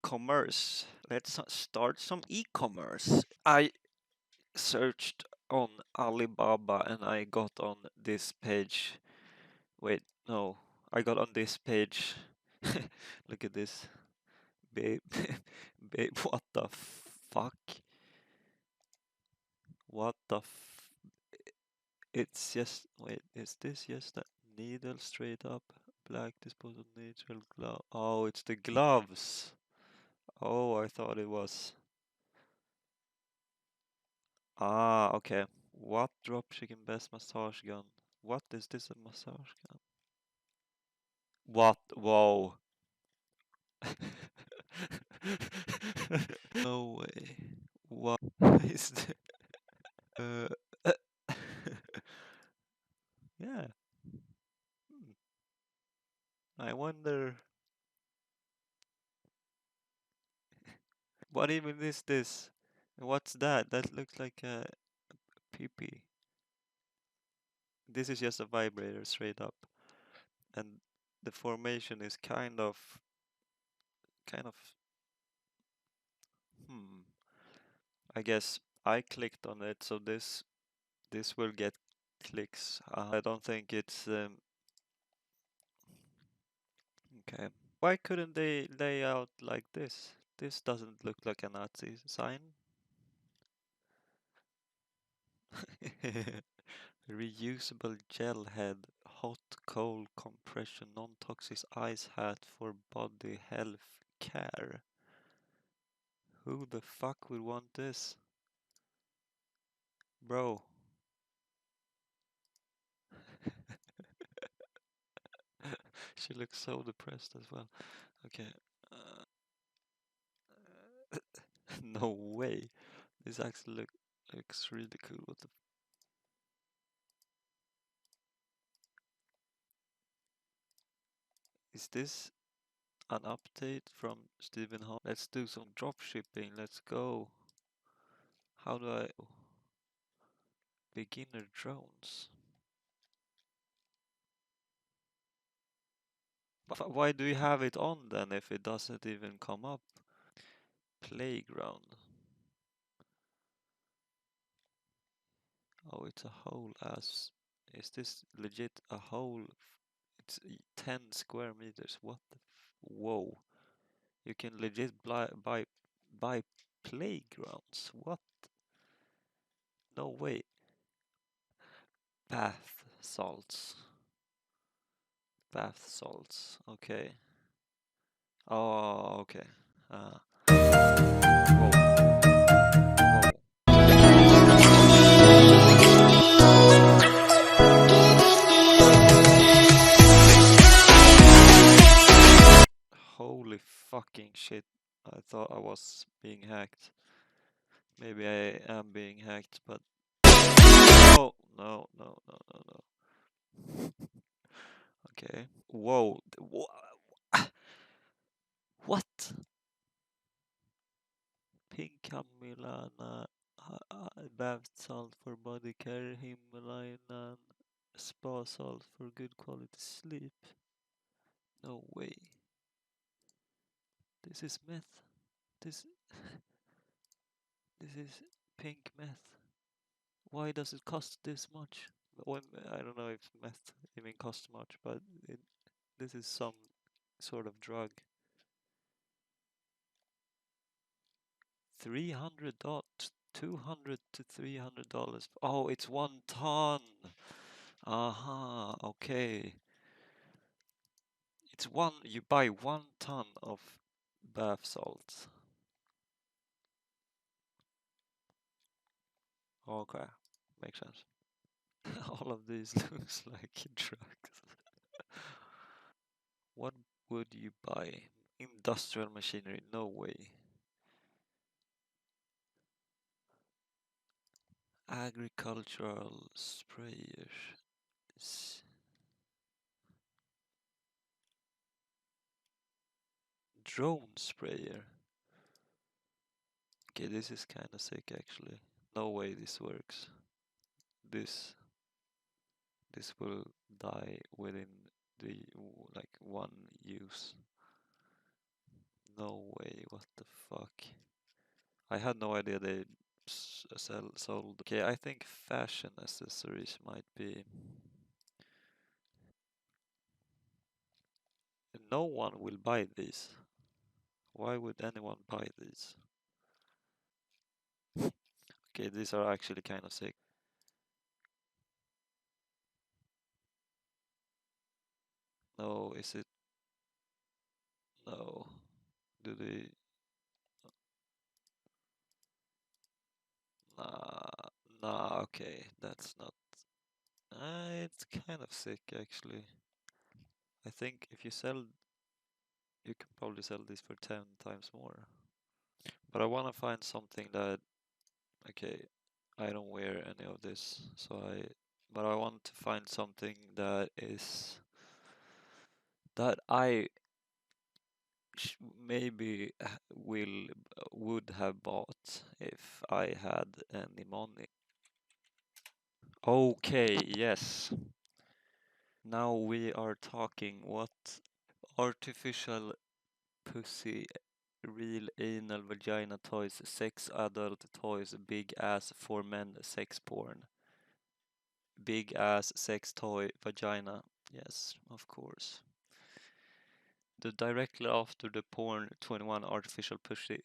commerce. Let's start some e-commerce. I searched on Alibaba and I got on this page. Wait, no, I got on this page. Look at this. Babe, babe, what the fuck? What the It's just, wait, is this just a needle straight up? Black disposable neutral glove. Oh, it's the gloves. Oh, I thought it was. Ah, okay. What dropshipping best massage gun? What is this a massage gun? What? Whoa. No way. What is this? Uh, yeah. Hmm. I wonder what even is this? What's that? That looks like a pee-pee. This is just a vibrator straight up. And the formation is kind of, hmm. I guess I clicked on it, so this will get clicks. I don't think it's okay. Why couldn't they lay out like this? This doesn't look like a Nazi sign. Reusable gel head, hot cold compression, non-toxic ice hat for body health care. Who the fuck would want this? Bro. She looks so depressed as well. Okay. No way. This actually looks really cool. What the is this an update from Stephen Hall? Let's do some drop shipping. Let's go. How do I beginner drones? Why do you have it on then if it doesn't even come up? Playground. Oh, it's a whole ass. Is this legit a whole? It's 10 square meters. What the? Whoa. You can legit buy playgrounds. What? No way. Bath salts. Bath salts. Okay. Oh, okay. Whoa. Holy fucking shit. I thought I was being hacked. Maybe I am being hacked, but no, no, no, no, no, no. Okay. Whoa. What? Pink Milana, bath salt for body care, Himalayan spa salt for good quality sleep. No way. This is meth. This this is pink meth. Why does it cost this much? When I don't know if meth even costs much, but this is some sort of drug. $300, 200 to $300. Oh, it's 1 ton. Aha, okay. It's one, you buy 1 ton of bath salts. Okay, makes sense. All of these looks like drugs. What would you buy? Industrial machinery? No way. Agricultural sprayers. Drone sprayer. Okay, this is kind of sick actually. No way this works. This this will die within the like one use. No way, what the fuck? I had no idea they sold. Okay, I think fashion accessories might be. No one will buy these. Why would anyone buy these? Okay, these are actually kind of sick. No, is it? No. Do they? Nah, nah, okay, that's not. It's kind of sick actually. I think if you sell, you can probably sell this for 10 times more. But I want to find something that, okay, I don't wear any of this, but I want to find something that is, that I maybe would have bought if I had any money. Okay, yes. Now we are talking. What? Artificial pussy, real anal vagina toys, sex adult toys, big ass for men, sex porn. Big ass sex toy vagina. Yes, of course. The directly after the porn 21 artificial pussy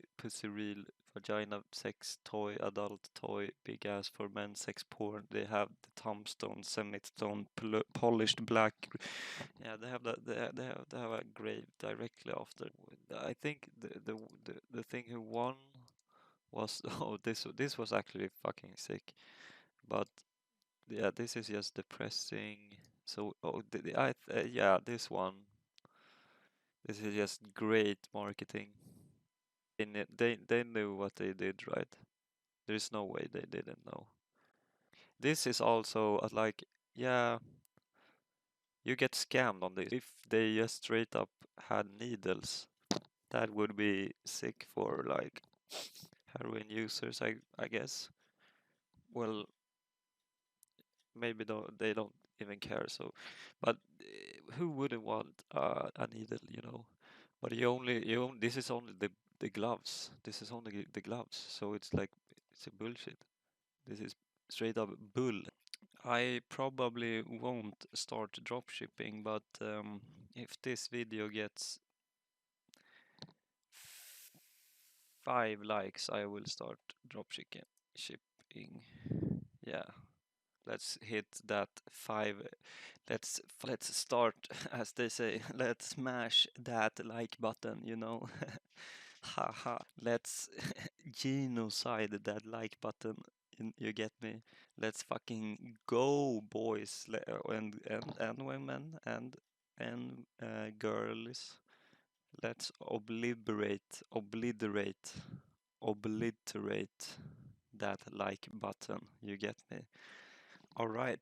real vagina sex toy adult toy big ass for men sex porn, they have the tombstone semi-stone polished black. Yeah, they have that, they have a grave directly after. I think the thing who won was oh, this was actually fucking sick, but yeah, this is just depressing. So oh yeah, this one, this is just great marketing. They knew what they did, right? There is no way they didn't know. This is also like, yeah, you get scammed on this. If they just straight up had needles, that would be sick for like heroin users, I guess. Well, maybe they don't even care. So, but who wouldn't want a needle, you know? But this is only the gloves. This is only the gloves. So it's like it's a bullshit. This is straight up bull. I probably won't start dropshipping, but if this video gets 5 likes, I will start dropshipping. Yeah, let's hit that five. Let's start, as they say. Let's smash that like button. You know, haha. Let's genocide that like button. You get me? Let's fucking go, boys, and women and girls. Let's obliterate that like button. You get me? All right.